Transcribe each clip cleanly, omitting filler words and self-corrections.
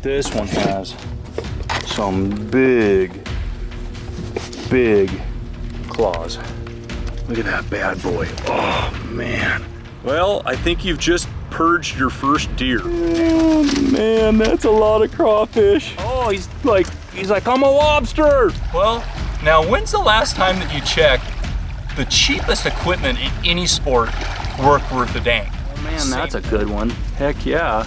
This one has some big claws. Look at that bad boy. Oh man. Well, I think you've just purged your first deer. Oh man, that's a lot of crawfish. Oh, he's like, I'm a lobster. Well, now when's the last time that you checked the cheapest equipment in any sport worth a dang? Oh man, that's a good one. Heck yeah.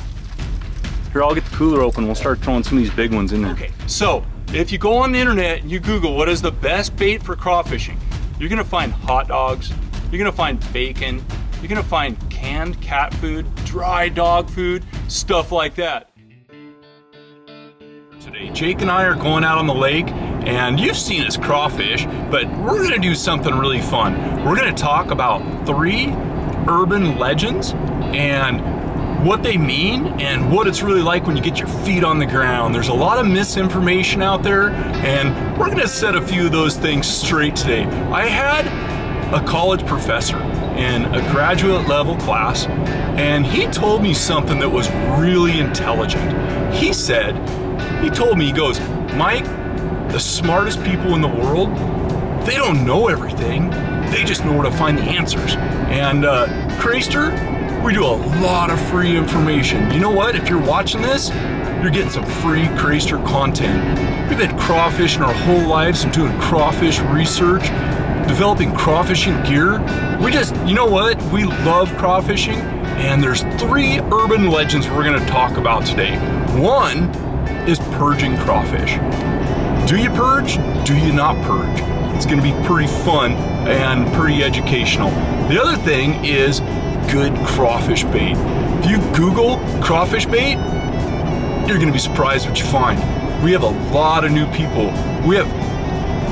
Here, I'll get the cooler open. We'll start throwing some of these big ones in there. Okay, so if you go on the internet and you Google what is the best bait for crawfishing, you're gonna find hot dogs, you're gonna find bacon, you're gonna find canned cat food, dry dog food, stuff like that. Today, Jake and I are going out on the lake, and you've seen us crawfish, but we're gonna do something really fun. We're gonna talk about 3 urban legends and what they mean and what it's really like when you get your feet on the ground. There's a lot of misinformation out there, and we're gonna set a few of those things straight today. I had a college professor in a graduate level class, and he told me something that was really intelligent. He told me, he goes, Mike, the smartest people in the world, they don't know everything, they just know where to find the answers. And Crayster, we do a lot of free information. You know what? If you're watching this, you're getting some free Crayster content. We've been crawfishing our whole lives and doing crawfish research, developing crawfishing gear. You know what? We love crawfishing, and there's 3 urban legends we're gonna talk about today. One is purging crawfish. Do you purge? Do you not purge? It's gonna be pretty fun and pretty educational. The other thing is good crawfish bait. If you Google crawfish bait, you're gonna be surprised what you find. We have a lot of new people. We have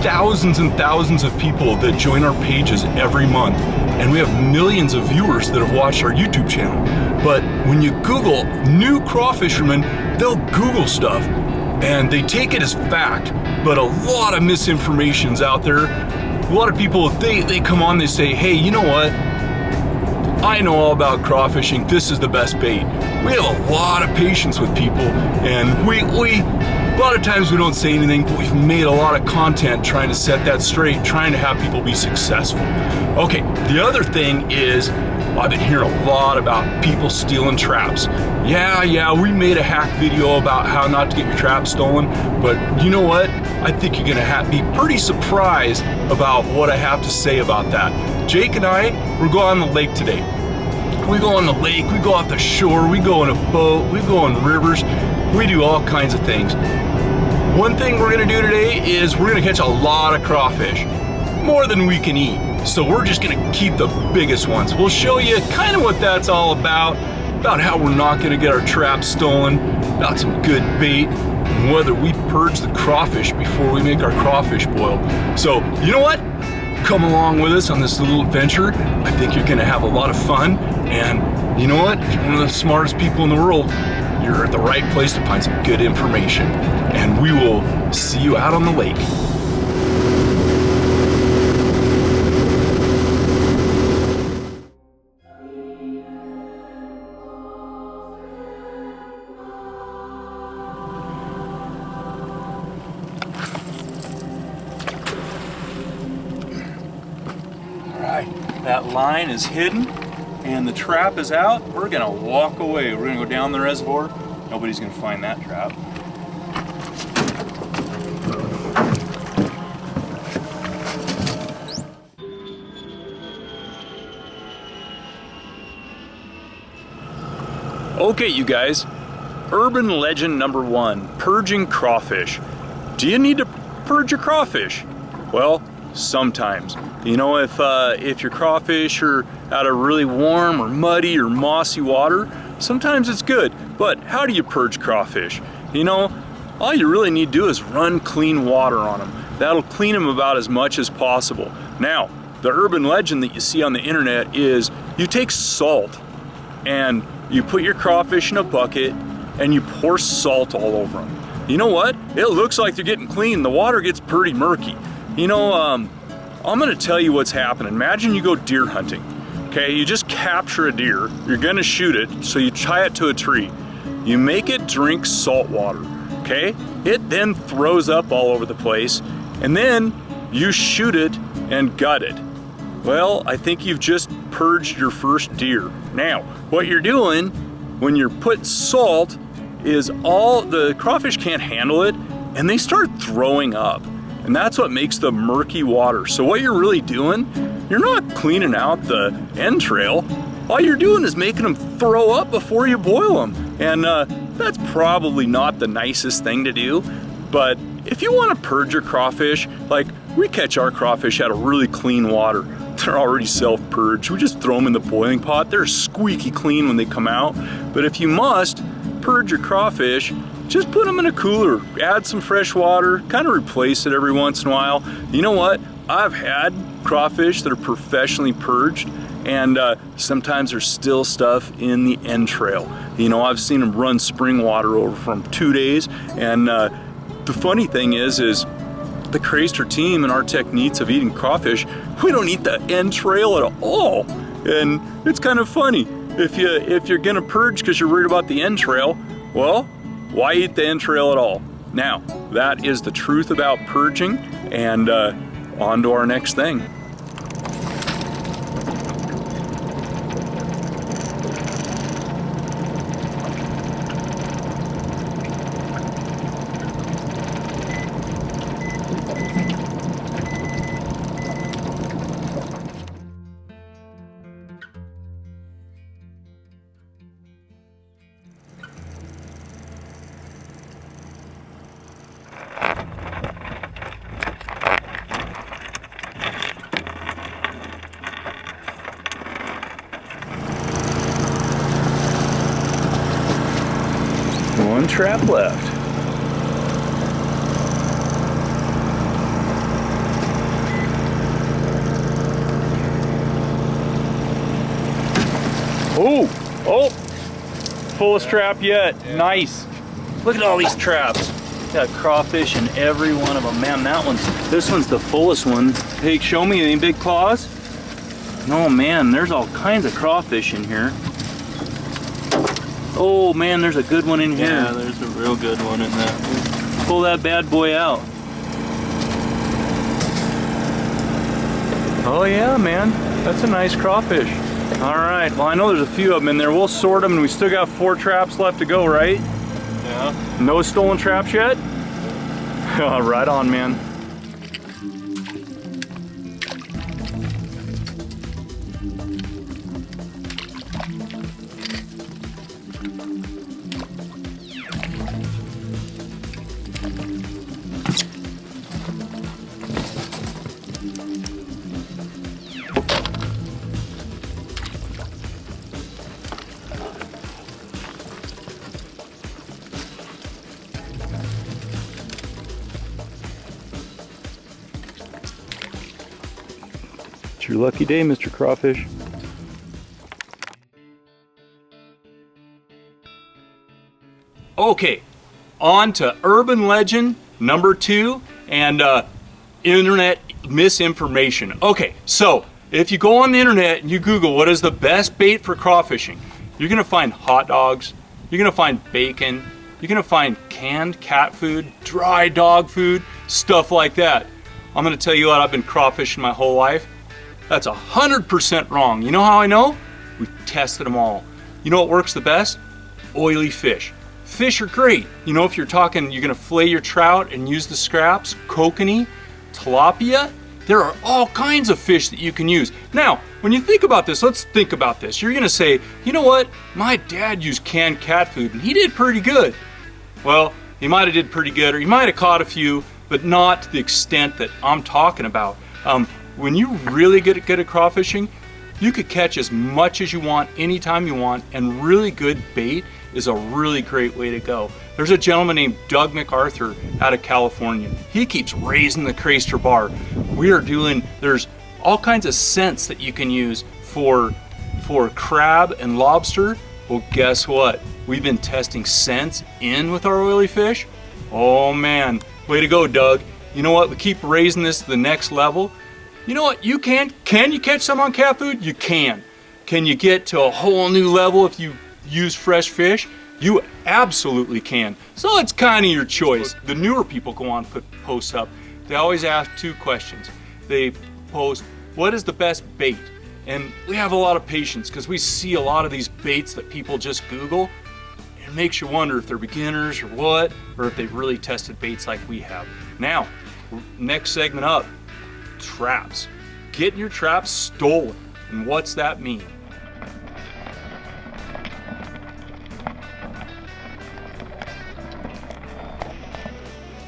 thousands and thousands of people that join our pages every month, and we have millions of viewers that have watched our YouTube channel. But when you Google new crawfishermen, they'll Google stuff and they take it as fact, but a lot of misinformation's out there. A lot of people, they come on, they say, hey, you know what? I know all about crawfishing. This is the best bait. We have a lot of patience with people, and a lot of times we don't say anything, but we've made a lot of content trying to set that straight, trying to have people be successful. Okay, the other thing is, I've been hearing a lot about people stealing traps. Yeah, we made a hack video about how not to get your trap stolen, but you know what? I think you're gonna be pretty surprised about what I have to say about that. Jake and I, we're going on the lake today. We go on the lake, we go off the shore, we go in a boat, we go on rivers, we do all kinds of things. One thing we're gonna do today is we're gonna catch a lot of crawfish, more than we can eat. So we're just gonna keep the biggest ones. We'll show you kind of what that's all about how we're not gonna get our traps stolen, about some good bait, and whether we purge the crawfish before we make our crawfish boil. So, you know what? Come along with us on this little adventure. I think you're gonna have a lot of fun, and you know what? If you're one of the smartest people in the world, you're at the right place to find some good information. And we will see you out on the lake. That line is hidden and the trap is out. We're gonna walk away. We're gonna go down the reservoir. Nobody's gonna find that trap. Okay, you guys, urban legend number 1, purging crawfish. Do you need to purge your crawfish? Well, sometimes. You know, if your crawfish are out of really warm or muddy or mossy water, sometimes it's good. But how do you purge crawfish? You know, all you really need to do is run clean water on them. That'll clean them about as much as possible. Now, the urban legend that you see on the internet is you take salt and you put your crawfish in a bucket and you pour salt all over them. You know what? It looks like they're getting clean. The water gets pretty murky. You know, I'm gonna tell you what's happening. Imagine you go deer hunting, okay? You just capture a deer, you're gonna shoot it, so you tie it to a tree. you make it drink salt water, okay? It then throws up all over the place, and then you shoot it and gut it. Well, I think you've just purged your first deer. Now, what you're doing when you're putting salt is all the crawfish can't handle it, and they start throwing up. And that's what makes the murky water. So what you're really doing, you're not cleaning out the entrail. All you're doing is making them throw up before you boil them. And that's probably not the nicest thing to do. But if you want to purge your crawfish, like we catch our crawfish out of really clean water. They're already self-purged. We just throw them in the boiling pot. They're squeaky clean when they come out. But if you must purge your crawfish, just put them in a cooler, add some fresh water, kind of replace it every once in a while. You know what? I've had crawfish that are professionally purged, and sometimes there's still stuff in the entrail. You know, I've seen them run spring water over from 2 days, and the funny thing is the Crayster team and our techniques of eating crawfish, we don't eat the entrail at all. And it's kind of funny. If you're gonna purge because you're worried about the entrail, well, why eat the entrail at all? Now, that is the truth about purging, and on to our next thing. One trap left. Oh, fullest trap yet. Yeah. Nice. Look at all these traps. Got crawfish in every one of them. Man, this one's the fullest one. Hey, show me any big claws? No, man, there's all kinds of crawfish in here. Oh man, there's a good one in here. Yeah, there's a real good one in that. Pull that bad boy out. Oh yeah, man, that's a nice crawfish. All right, well I know there's a few of them in there. We'll sort them, and we still got 4 traps left to go, right? Yeah. No stolen traps yet? Right on, man. It's your lucky day, Mr. Crawfish. Okay, on to urban legend number 2 and internet misinformation. Okay, so if you go on the internet and you Google what is the best bait for crawfishing, you're gonna find hot dogs, you're gonna find bacon, you're gonna find canned cat food, dry dog food, stuff like that. I'm gonna tell you what, I've been crawfishing my whole life. That's 100% wrong. You know how I know? We've tested them all. You know what works the best? Oily fish. Fish are great. You know, if you're talking, you're gonna fillet your trout and use the scraps, kokanee, tilapia, there are all kinds of fish that you can use. Now, when you think about this, let's think about this. You're gonna say, you know what? My dad used canned cat food and he did pretty good. Well, he might have did pretty good, or he might have caught a few, but not to the extent that I'm talking about. When you're really good at crawfishing, you could catch as much as you want, anytime you want, and really good bait is a really great way to go. There's a gentleman named Doug MacArthur out of California. He keeps raising the Crayster bar. There's all kinds of scents that you can use for crab and lobster. Well, guess what? We've been testing scents in with our oily fish. Oh man, way to go, Doug. You know what? We keep raising this to the next level. You know what? You can you catch some on cat food? You can. Can you get to a whole new level if you use fresh fish? You absolutely can. So it's kind of your choice. The newer people go on, put posts up. They always ask two questions. They post, what is the best bait? And we have a lot of patience because we see a lot of these baits that people just Google. It makes you wonder if they're beginners or what, or if they've really tested baits like we have. Now, next segment up, traps. Getting your traps stolen. And what's that mean?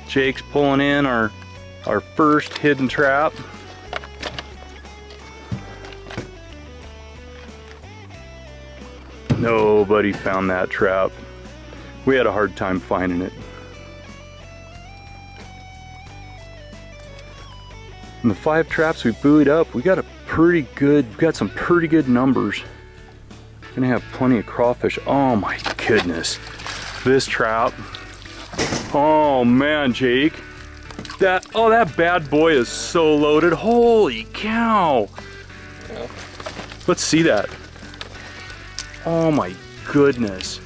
Jake's pulling in our first hidden trap. Nobody found that trap. We had a hard time finding it. And the 5 traps we buoyed up, we got some pretty good numbers. Gonna have plenty of crawfish. Oh my goodness. This trap. Oh man, Jake. That bad boy is so loaded. Holy cow. Let's see that. Oh my goodness.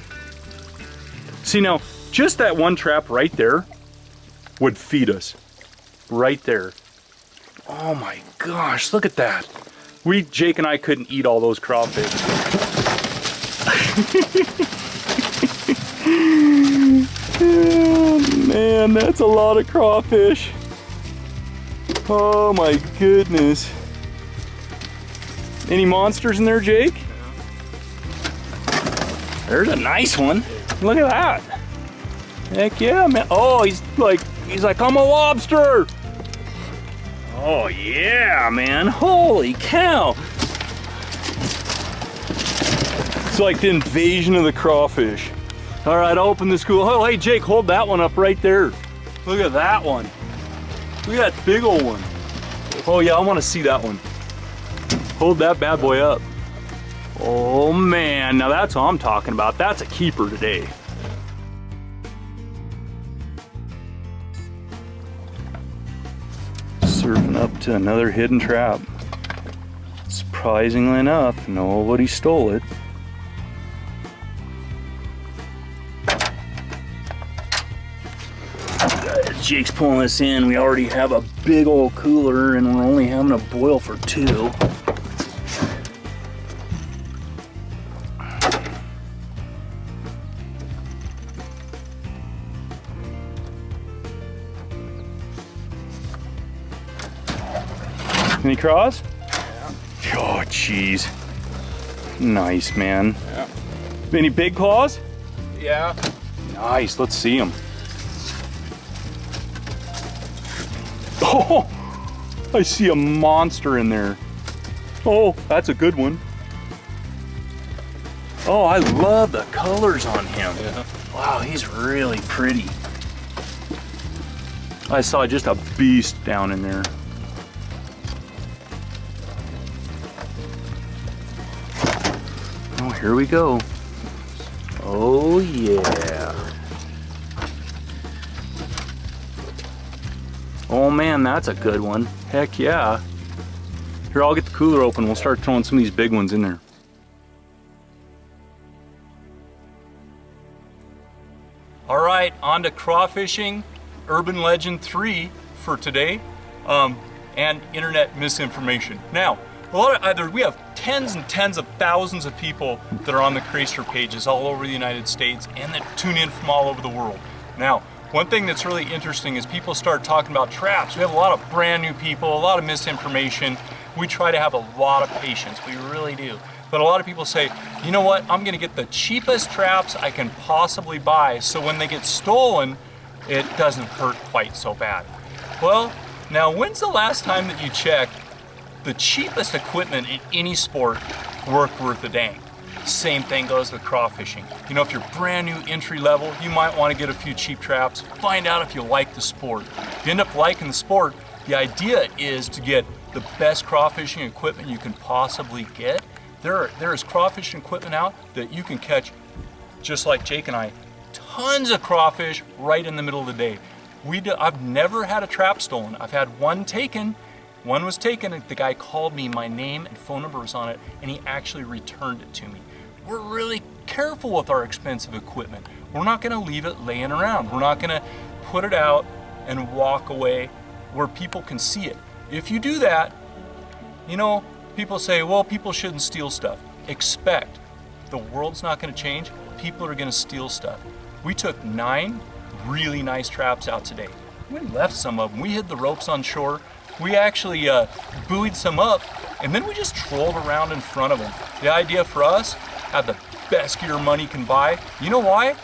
See now, just that one trap right there would feed us. Right there. Oh my gosh, look at that. Jake and I couldn't eat all those crawfish. Oh, man, that's a lot of crawfish. Oh my goodness. Any monsters in there, Jake? There's a nice one. Look at that. Heck yeah, man. Oh, he's like, I'm a lobster. Oh yeah, man. Holy cow. It's like the invasion of the crawfish. All right, I'll open this school. Oh, hey, Jake, hold that one up right there. Look at that one. Look at that big old one. Oh yeah, I want to see that one. Hold that bad boy up. Oh man, now that's what I'm talking about. That's a keeper today. Surfing up to another hidden trap. Surprisingly enough, nobody stole it. Jake's pulling this in. We already have a big old cooler and we're only having a boil for 2. Any craws? Yeah. Oh, jeez. Nice, man. Yeah. Any big claws? Yeah. Nice, let's see them. Oh, I see a monster in there. Oh, that's a good one. Oh, I love the colors on him. Yeah. Wow, he's really pretty. I saw just a beast down in there. Oh, here we go. Oh, yeah. Oh man, that's a good one. Heck yeah. Here, I'll get the cooler open. We'll start throwing some of these big ones in there. All right, on to crawfishing, urban legend 3 for today, and internet misinformation. Now, we have tens and tens of thousands of people that are on the Crayster pages all over the United States and that tune in from all over the world. Now, one thing that's really interesting is people start talking about traps. We have a lot of brand new people, a lot of misinformation. We try to have a lot of patience, we really do. But a lot of people say, you know what, I'm gonna get the cheapest traps I can possibly buy so when they get stolen, it doesn't hurt quite so bad. Well, now when's the last time that you checked the cheapest equipment in any sport worth a dang? Same thing goes with crawfishing. You know, if you're brand new entry level, you might want to get a few cheap traps, find out if you like the sport. If you end up liking the sport, the idea is to get the best crawfishing equipment you can possibly get. There is crawfishing equipment out that you can catch, just like Jake and I, tons of crawfish right in the middle of the day. I've never had a trap stolen. I've had one taken. One was taken, and the guy called me, my name and phone number was on it, and he actually returned it to me. we're really careful with our expensive equipment. We're not gonna leave it laying around. We're not gonna put it out and walk away where people can see it. If you do that, you know, people say, well, people shouldn't steal stuff. Expect, the world's not gonna change. People are gonna steal stuff. We took 9 really nice traps out today. We left some of them. We hid the ropes on shore. We actually buoyed some up, and then we just trolled around in front of them. The idea for us, have the best gear money can buy. You know why?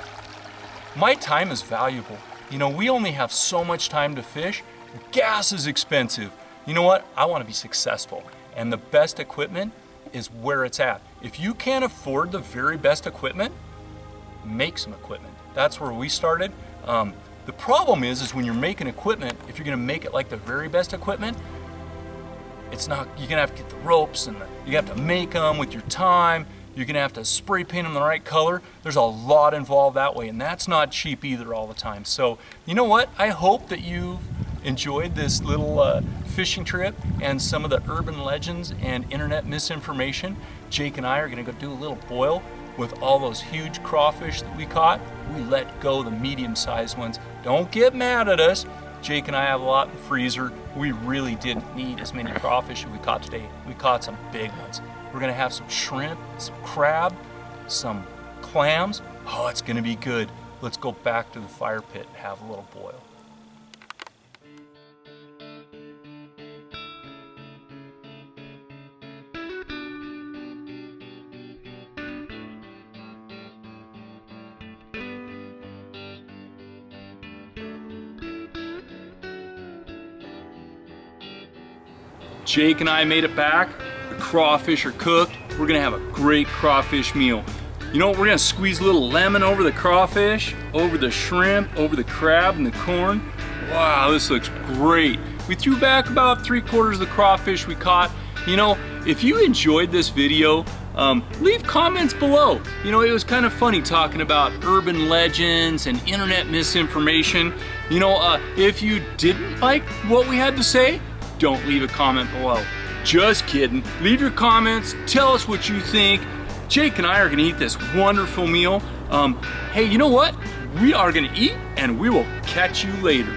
My time is valuable. You know, we only have so much time to fish. Gas is expensive. You know what? I want to be successful, and the best equipment is where it's at. If you can't afford the very best equipment, make some equipment. That's where we started. The problem is when you're making equipment, if you're gonna make it like the very best equipment, it's not, you're gonna have to get the ropes and you have to make them with your time. You're gonna have to spray paint them the right color. There's a lot involved that way, and that's not cheap either all the time. So, you know what? I hope that you've enjoyed this little fishing trip and some of the urban legends and internet misinformation. Jake and I are gonna go do a little boil with all those huge crawfish that we caught. We let go the medium-sized ones. Don't get mad at us. Jake and I have a lot in the freezer. We really didn't need as many crawfish as we caught today. We caught some big ones. We're gonna have some shrimp, some crab, some clams. Oh, it's gonna be good. Let's go back to the fire pit and have a little boil. Jake and I made it back. The crawfish are cooked. We're gonna have a great crawfish meal. You know what, we're gonna squeeze a little lemon over the crawfish, over the shrimp, over the crab and the corn. Wow, this looks great. We threw back about 3/4 of the crawfish we caught. You know, if you enjoyed this video, leave comments below. You know, it was kind of funny talking about urban legends and internet misinformation. You know, if you didn't like what we had to say, don't leave a comment below. Just kidding. Leave your comments. Tell us what you think. Jake and I are gonna eat this wonderful meal. Hey, you know what? We are gonna eat, and we will catch you later.